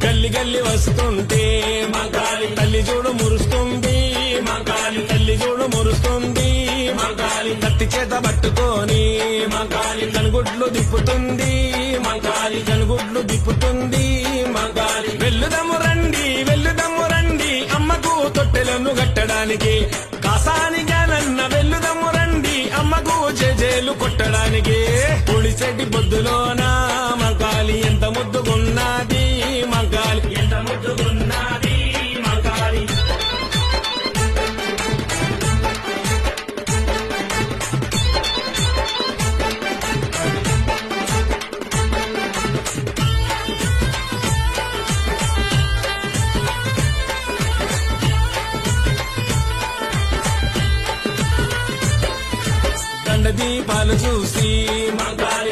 గల్లి గల్లి వస్తుంటే మంకాలి తల్లి చూడు మురుస్తుంది, మంకాలి తల్లి చూడు మురుస్తుంది. మంకాలి కత్తి చేత పట్టుకొని మంకాలి కనుగుడ్లు దిప్పుతుంది, మంకాలి కనుగుడ్లు దిప్పుతుంది. మంకాలి వెల్లుదమ్ము రండి అమ్మకు తొట్టెలను కట్టడానికి, కాసానిగా నన్న వెల్లుదమ్ము రండి అమ్మకు జేజేలు కొట్టడానికి. పొడిచెట్టి పొద్దులోనా మంకాలి ఎంత ముద్దుగున్నది, మంకాలి ఎంత ముద్దుగున్నది. మంకాలి దండ దీపాలు చూసి మంకాలి